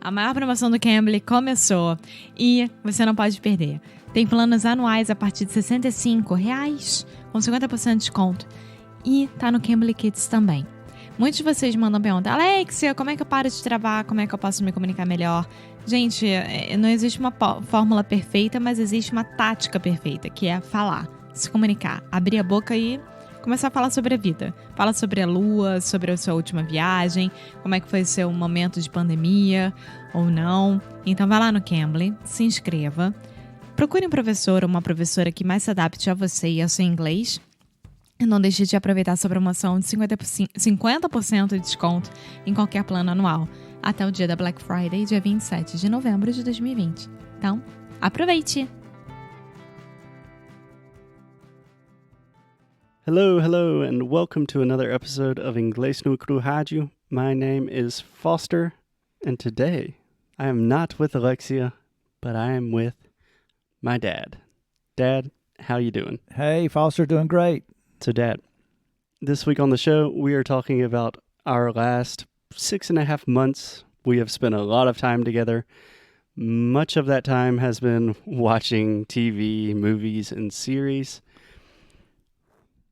A maior promoção do Cambly começou e você não pode perder. Tem planos anuais a partir de R$ 65, com 50% de desconto. E tá no Cambly Kids também. Muitos de vocês mandam perguntar: Alexia, como é que eu paro de travar? Como é que eu posso me comunicar melhor? Gente, não existe uma fórmula perfeita, mas existe uma tática perfeita, que é falar, se comunicar, abrir a boca e começar a falar sobre a vida. Fala sobre a lua, sobre a sua última viagem, como é que foi o seu momento de pandemia ou não. Então vai lá no Cambly, se inscreva, procure um professor ou uma professora que mais se adapte a você e ao seu inglês. E não deixe de aproveitar essa promoção de 50% de desconto em qualquer plano anual, até o dia da Black Friday, dia 27 de novembro de 2020. Então, aproveite! Hello, and welcome to another episode of Inglês no Rádio. My name is Foster, and today I am not with Alexia, but I am with my dad. Dad, how you doing? Hey, Foster, doing great. So, Dad, this week on the show, we are talking about our last 6.5 months. We have spent a lot of time together. Much of that time has been watching TV, movies, and series.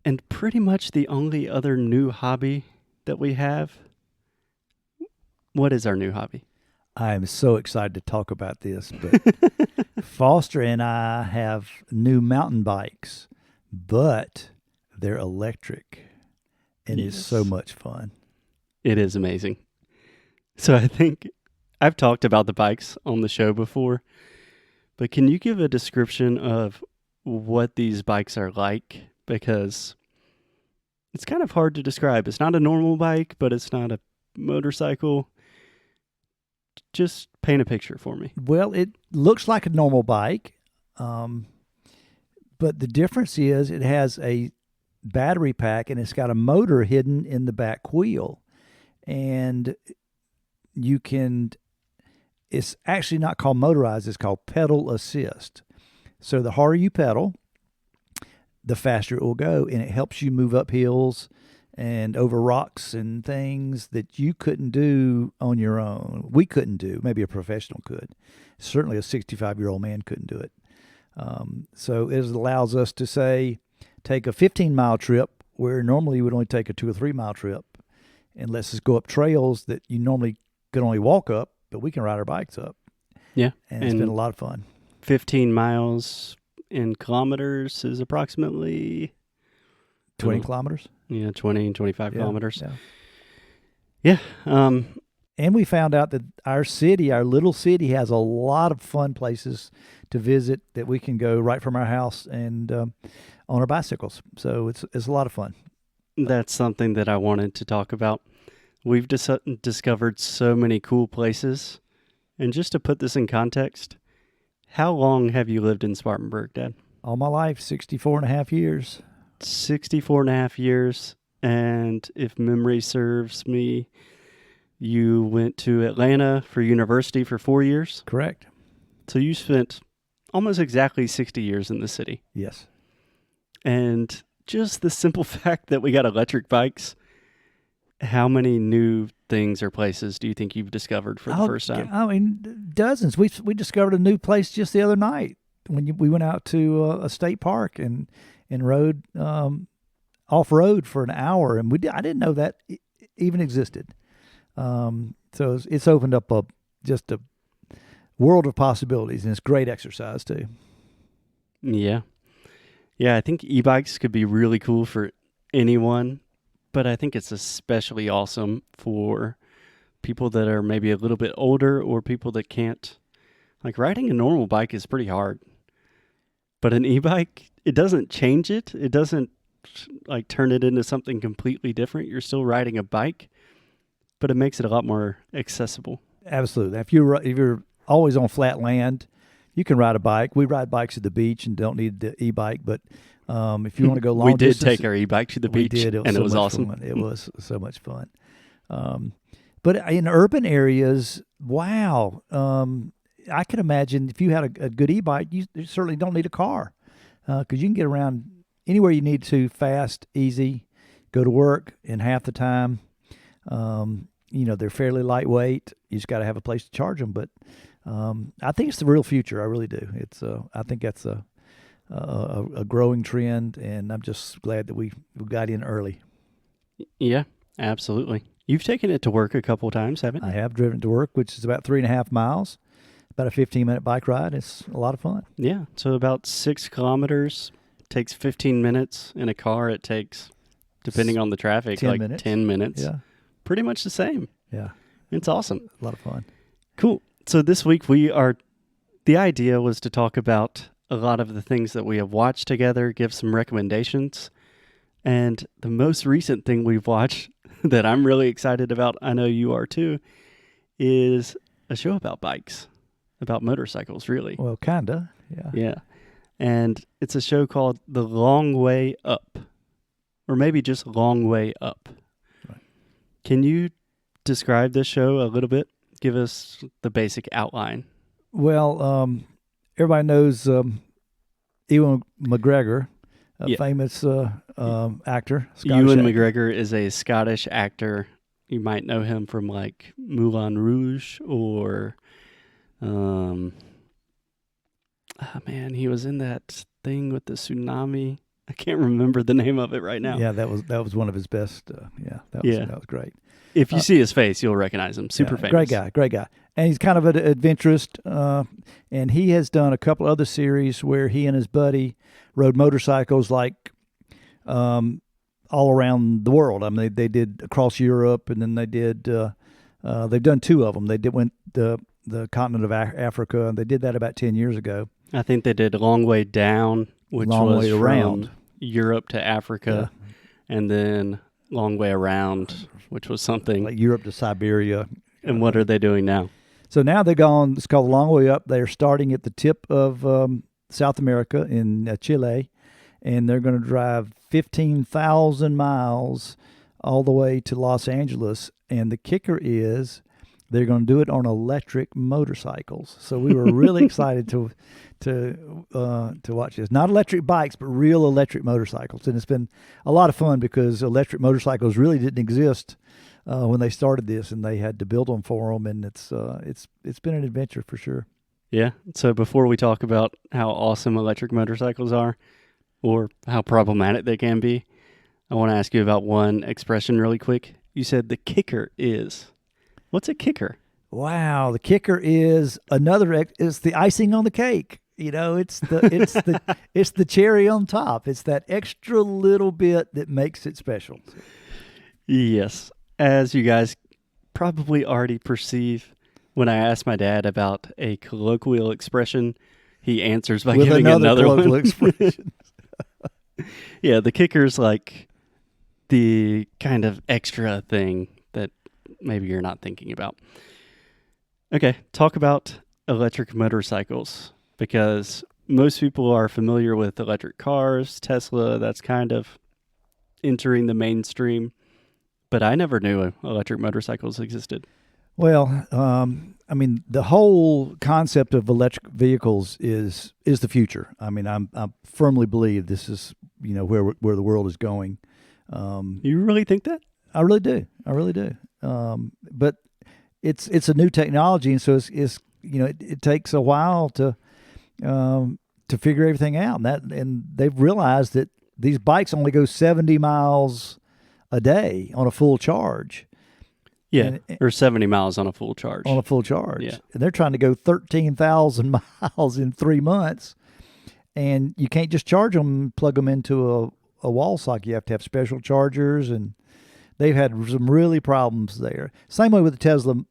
And pretty much the only other new hobby that we have. What is our new hobby? I am so excited to talk about this, but Foster and I have new mountain bikes, but they're electric, and Yes. it's so much fun. It is amazing. So I think I've talked about the bikes on the show before, but can you give a description of what these bikes are like? Because it's kind of hard to describe. It's not a normal bike, but it's not a motorcycle. Just paint a picture for me. Well, it looks like a normal bike, but the difference is it has a battery pack and it's got a motor hidden in the back wheel. And it's actually not called motorized, it's called pedal assist. So the harder you pedal, the faster it will go, and it helps you move up hills and over rocks and things that you couldn't do on your own. We couldn't do. Maybe a professional could. Certainly a 65-year-old man couldn't do it. So it allows us to, say, take a 15-mile trip where normally you would only take a 2 or 3 mile trip, and lets us go up trails that you normally could only walk up, but we can ride our bikes up. Yeah. And it's been a lot of fun. 15 miles in kilometers is approximately 20 kilometers? Yeah, 20 and 25 kilometers. Yeah. Yeah. And we found out that our little city, has a lot of fun places to visit that we can go right from our house and on our bicycles. So it's a lot of fun. That's something that I wanted to talk about. We've discovered so many cool places. And just to put this in context, how long have you lived in Spartanburg, Dad? All my life, 64 and a half years. 64 and a half years. And if memory serves me, you went to Atlanta for university for 4 years? Correct. So you spent almost exactly 60 years in the city. Yes. And just the simple fact that we got electric bikes, how many new things or places do you think you've discovered for the first time? I mean, dozens. We discovered a new place just the other night when we went out to a state park and rode off-road for an hour, and I didn't know that even existed. So it's opened up just a world of possibilities, and it's great exercise too. Yeah. Yeah, I think e-bikes could be really cool for anyone, but I think it's especially awesome for people that are maybe a little bit older or people that can't. Like, riding a normal bike is pretty hard, but an e-bike, it doesn't change it. It doesn't like turn it into something completely different. You're still riding a bike, but it makes it a lot more accessible. Absolutely. If you're always on flat land, you can ride a bike. We ride bikes at the beach and don't need the e-bike, but if you want to go long distance. We did take our e-bike to the beach, and it was awesome. Fun. It was so much fun. But in urban areas, wow, I can imagine if you had a good e-bike, you certainly don't need a car because you can get around anywhere you need to fast, easy, go to work in half the time. they're fairly lightweight. You just got to have a place to charge them. But I think it's the real future. I really do. I think that's a growing trend, and I'm just glad that we got in early. Yeah, absolutely. You've taken it to work a couple of times, haven't you? I have driven it to work, which is about 3.5 miles, about a 15-minute bike ride. It's a lot of fun. Yeah, so about 6 kilometers. Takes 15 minutes. In a car, it takes, depending on the traffic, 10 like minutes. 10 minutes. Yeah. Pretty much the same. Yeah. It's awesome. A lot of fun. Cool. So this week the idea was to talk about a lot of the things that we have watched together, give some recommendations. And the most recent thing we've watched that I'm really excited about, I know you are too, is a show about bikes, about motorcycles, really. Well, kinda. Yeah. Yeah. And it's a show called The Long Way Up, or maybe just Long Way Up. Right. Can you describe this show a little bit? Give us the basic outline. Well, everybody knows Ewan McGregor, a famous actor. Scottish Ewan actor. McGregor is a Scottish actor. You might know him from like Moulin Rouge or, he was in that thing with the tsunami. I can't remember the name of it right now. Yeah, that was one of his best. That was great. If you see his face, you'll recognize him. Super famous. Great guy. And he's kind of an adventurist, and he has done a couple other series where he and his buddy rode motorcycles like all around the world. I mean, they did across Europe, and then they did. They've done 2 of them. They went the continent of Africa, and they did that about 10 years ago. I think they did a Long Way Down, which was way around from Europe to Africa, and then Long Way Around, which was something like Europe to Siberia. And what are they doing now? So now they've gone. It's called the Long Way Up. They're starting at the tip of South America in Chile, and they're going to drive 15,000 miles all the way to Los Angeles. And the kicker is they're going to do it on electric motorcycles. So we were really excited to watch this. Not electric bikes, but real electric motorcycles. And it's been a lot of fun because electric motorcycles really didn't exist when they started this, and they had to build them for them. And it's been an adventure for sure. Yeah. So before we talk about how awesome electric motorcycles are or how problematic they can be, I want to ask you about one expression really quick. You said the kicker is. What's a kicker? Wow, the kicker is it's the icing on the cake. It's the cherry on top. It's that extra little bit that makes it special. Yes. As you guys probably already perceive, when I ask my dad about a colloquial expression, he answers by With giving another colloquial one. expression. Yeah, the kicker's like the kind of extra thing that maybe you're not thinking about. Okay, talk about electric motorcycles, because most people are familiar with electric cars, Tesla, that's kind of entering the mainstream, but I never knew electric motorcycles existed. Well, the whole concept of electric vehicles is the future. I firmly believe this is where the world is going. You really think that? I really do. But it's a new technology, and so it takes a while to figure everything out. And they've realized that these bikes only go 70 miles a day on a full charge. Yeah, or 70 miles on a full charge. On a full charge. Yeah. And they're trying to go 13,000 miles in 3 months. And you can't just charge them and plug them into a wall socket. You have to have special chargers, and they've had some really problems there. Same way with the Tesla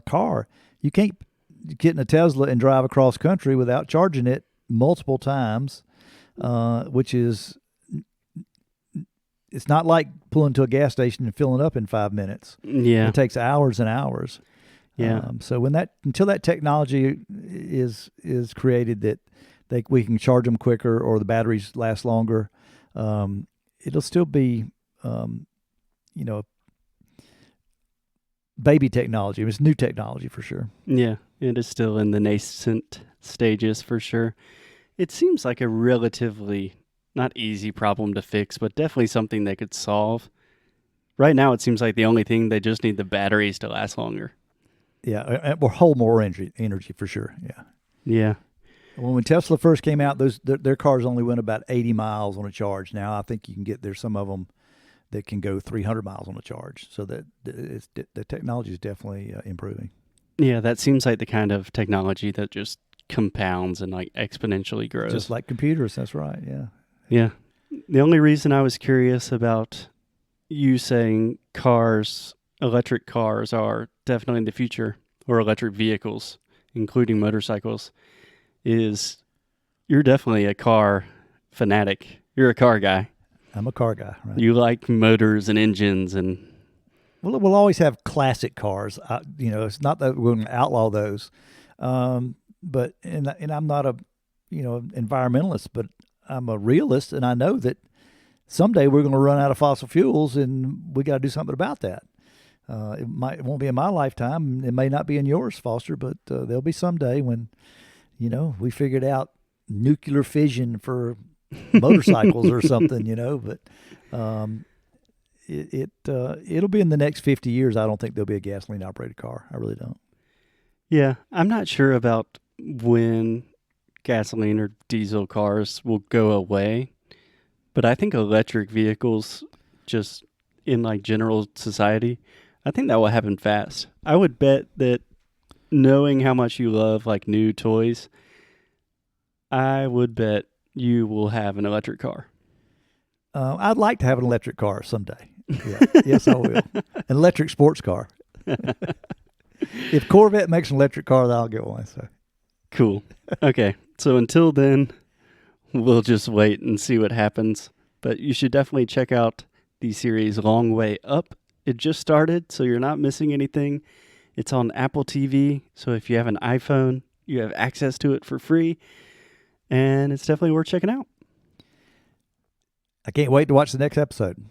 car. You can't get in a Tesla and drive across country without charging it multiple times, which is... It's not like pulling to a gas station and filling up in 5 minutes. Yeah. It takes hours and hours. Yeah. So until that technology is created that we can charge them quicker or the batteries last longer, it'll still be, baby technology. It's new technology for sure. Yeah, it is still in the nascent stages for sure. It seems like a relatively not easy problem to fix, but definitely something they could solve. right now it seems like the only thing, they just need the batteries to last longer. Yeah, or hold more energy for sure. Yeah. Yeah. When Tesla first came out, their cars only went about 80 miles on a charge. Now I think you can get there's some of them that can go 300 miles on a charge. So that the technology is definitely improving. Yeah, that seems like the kind of technology that just compounds and like exponentially grows. Just like computers, that's right. Yeah. Yeah. The only reason I was curious about you saying electric cars are definitely in the future, or electric vehicles, including motorcycles, is you're definitely a car fanatic. You're a car guy. I'm a car guy. Right? You like motors and engines, and we'll always have classic cars. It's not that we're going to outlaw those, but I'm not a environmentalist, but I'm a realist, and I know that someday we're going to run out of fossil fuels, and we got to do something about that. It won't be in my lifetime. It may not be in yours, Foster, but there'll be someday when, we figured out nuclear fission for motorcycles or something, But it'll be in the next 50 years. I don't think there'll be a gasoline operated car. I really don't. Yeah, I'm not sure about when gasoline or diesel cars will go away, but I think electric vehicles, just in like general society, I think that will happen fast. I would bet that, knowing how much you love like new toys, I would bet you will have an electric car. I'd like to have an electric car someday. Yeah. Yes, I will. An electric sports car. If Corvette makes an electric car, then I'll get one. So. Cool. Okay. So until then, we'll just wait and see what happens. But you should definitely check out the series Long Way Up. It just started, so you're not missing anything. It's on Apple TV, so if you have an iPhone, you have access to it for free, and it's definitely worth checking out. I can't wait to watch the next episode.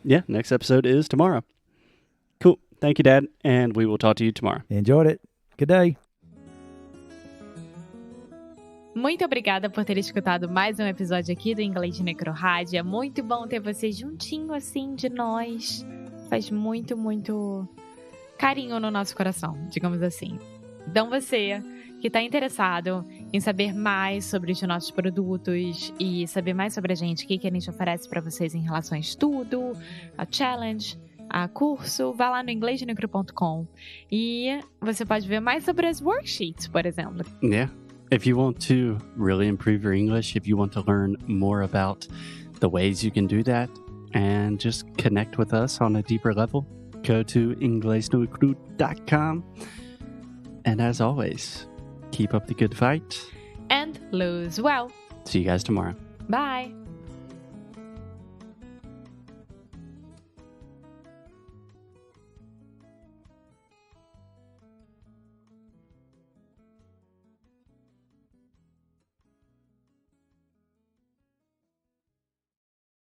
Yeah, next episode is tomorrow. Cool. Thank you, Dad, and we will talk to you tomorrow. Enjoyed it. Good day. Muito obrigada por ter escutado mais um episódio aqui do Inglês de Necrorádio. É muito bom ter você juntinho assim de nós. Faz muito, muito carinho no nosso coração, digamos assim. Então você que está interessado em saber mais sobre os nossos produtos e saber mais sobre a gente, o que a gente oferece para vocês em relação a estudo, a challenge, a curso, vá lá no inglesdenecro.com e você pode ver mais sobre as worksheets, por exemplo. Yeah. If you want to really improve your English, if you want to learn more about the ways you can do that and just connect with us on a deeper level, go to inglesdenecro.com. And as always, keep up the good fight. And lose well. See you guys tomorrow. Bye.